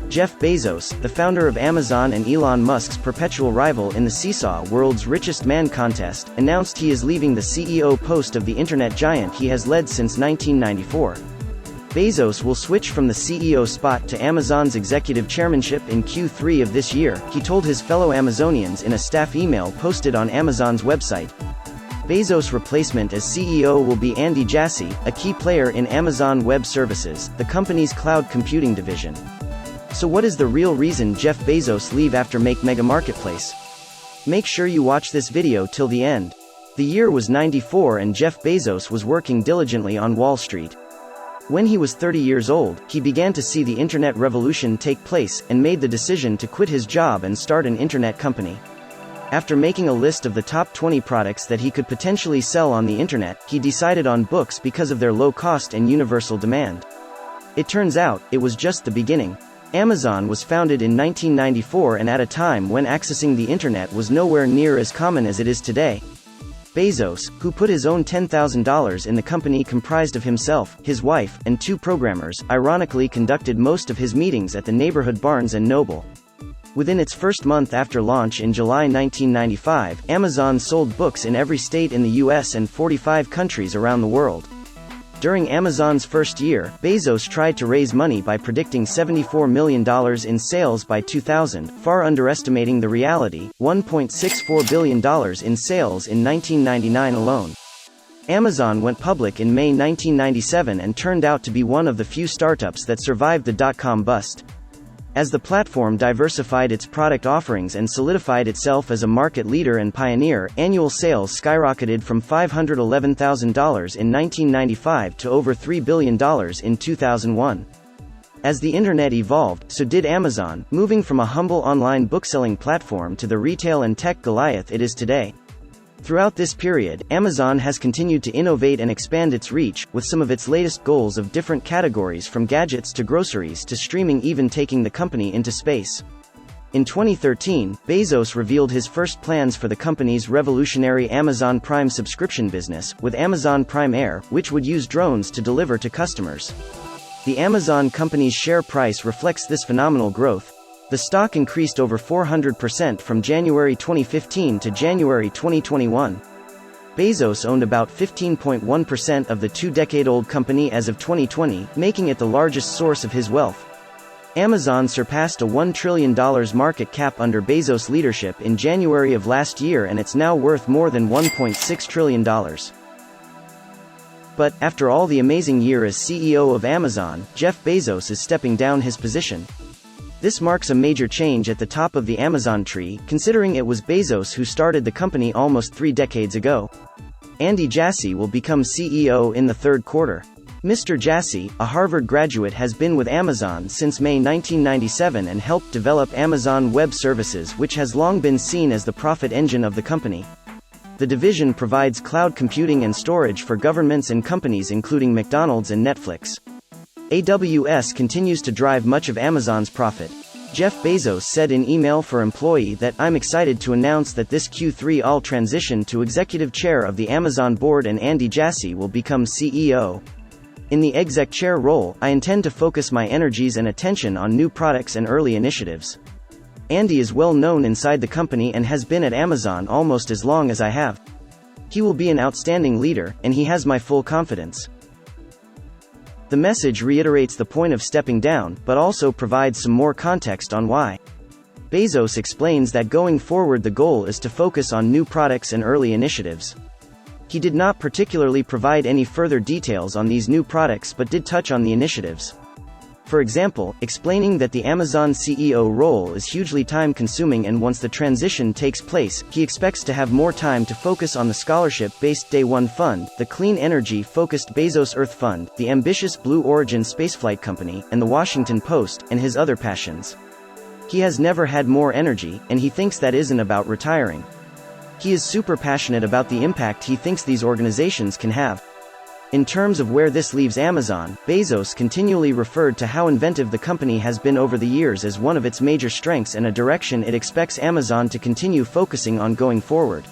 Jeff Bezos, the founder of Amazon and Elon Musk's perpetual rival in the Seesaw World's Richest Man contest, announced he is leaving the CEO post of the internet giant he has led since 1994. Bezos will switch from the CEO spot to Amazon's executive chairmanship in Q3 of this year, he told his fellow Amazonians in a staff email posted on Amazon's website. Bezos' replacement as CEO will be Andy Jassy, a key player in Amazon Web Services, the company's cloud computing division. So what is the real reason Jeff Bezos leave after Make Mega Marketplace? Make sure you watch this video till the end. The year was 94 and Jeff Bezos was working diligently on Wall Street. When he was 30 years old, he began to see the internet revolution take place, and made the decision to quit his job and start an internet company. After making a list of the top 20 products that he could potentially sell on the internet, he decided on books because of their low cost and universal demand. It turns out, it was just the beginning. Amazon was founded in 1994 and at a time when accessing the internet was nowhere near as common as it is today. Bezos, who put his own $10,000 in the company comprised of himself, his wife, and 2 programmers, ironically conducted most of his meetings at the neighborhood Barnes & Noble. Within its first month after launch in July 1995, Amazon sold books in every state in the US and 45 countries around the world. During Amazon's first year, Bezos tried to raise money by predicting $74 million in sales by 2000, far underestimating the reality, $1.64 billion in sales in 1999 alone. Amazon went public in May 1997 and turned out to be one of the few startups that survived the dot-com bust. As the platform diversified its product offerings and solidified itself as a market leader and pioneer, annual sales skyrocketed from $511,000 in 1995 to over $3 billion in 2001. As the internet evolved, so did Amazon, moving from a humble online bookselling platform to the retail and tech Goliath it is today. Throughout this period, Amazon has continued to innovate and expand its reach, with some of its latest goals of different categories from gadgets to groceries to streaming, even taking the company into space. In 2013, Bezos revealed his first plans for the company's revolutionary Amazon Prime subscription business, with Amazon Prime Air, which would use drones to deliver to customers. The Amazon company's share price reflects this phenomenal growth. The stock increased over 400% from January 2015 to January 2021. Bezos owned about 15.1% of the 2-decade-old company as of 2020, making it the largest source of his wealth. Amazon surpassed a $1 trillion market cap under Bezos' leadership in January of last year, and it's now worth more than $1.6 trillion. But, after all the amazing year as CEO of Amazon, Jeff Bezos is stepping down his position. This marks a major change at the top of the Amazon tree, considering it was Bezos who started the company almost 3 decades ago. Andy Jassy will become CEO in the third quarter. Mr. Jassy, a Harvard graduate, has been with Amazon since May 1997 and helped develop Amazon Web Services, which has long been seen as the profit engine of the company. The division provides cloud computing and storage for governments and companies including McDonald's and Netflix. AWS continues to drive much of Amazon's profit. Jeff Bezos said in email for employee that, "I'm excited to announce that this Q3 I'll transition to executive chair of the Amazon board and Andy Jassy will become CEO. In the exec chair role, I intend to focus my energies and attention on new products and early initiatives. Andy is well known inside the company and has been at Amazon almost as long as I have. He will be an outstanding leader, and he has my full confidence." The message reiterates the point of stepping down, but also provides some more context on why. Bezos explains that going forward the goal is to focus on new products and early initiatives. He did not particularly provide any further details on these new products but did touch on the initiatives. For example, explaining that the Amazon CEO role is hugely time-consuming, and once the transition takes place, he expects to have more time to focus on the scholarship-based Day One Fund, the clean energy-focused Bezos Earth Fund, the ambitious Blue Origin spaceflight company, and the Washington Post, and his other passions. He has never had more energy, and he thinks that isn't about retiring. He is super passionate about the impact he thinks these organizations can have. In terms of where this leaves Amazon, Bezos continually referred to how inventive the company has been over the years as one of its major strengths and a direction it expects Amazon to continue focusing on going forward.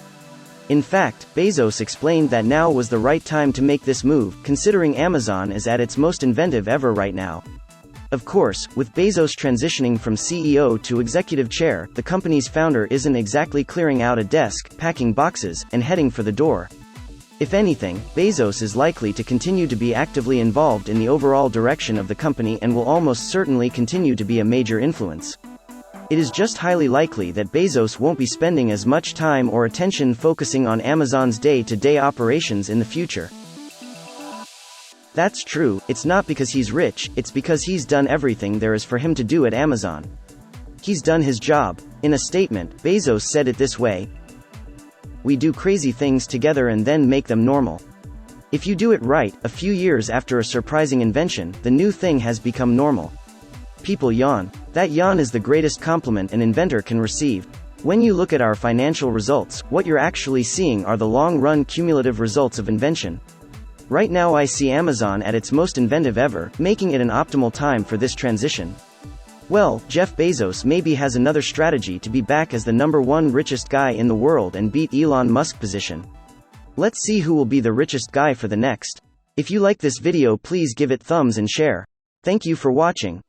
In fact, Bezos explained that now was the right time to make this move, considering Amazon is at its most inventive ever right now. Of course, with Bezos transitioning from CEO to executive chair, the company's founder isn't exactly clearing out a desk, packing boxes, and heading for the door. If anything, Bezos is likely to continue to be actively involved in the overall direction of the company and will almost certainly continue to be a major influence. It is just highly likely that Bezos won't be spending as much time or attention focusing on Amazon's day-to-day operations in the future. That's true, it's not because he's rich, it's because he's done everything there is for him to do at Amazon. He's done his job. In a statement, Bezos said it this way: "We do crazy things together and then make them normal. If you do it right, a few years after a surprising invention, the new thing has become normal." People yawn. That yawn is the greatest compliment an inventor can receive. When you look at our financial results, what you're actually seeing are the long-run cumulative results of invention. Right now I see Amazon at its most inventive ever, making it an optimal time for this transition. Well, Jeff Bezos maybe has another strategy to be back as the #1 richest guy in the world and beat Elon Musk's position. Let's see who will be the richest guy for the next. If you like this video, please give it thumbs and share. Thank you for watching.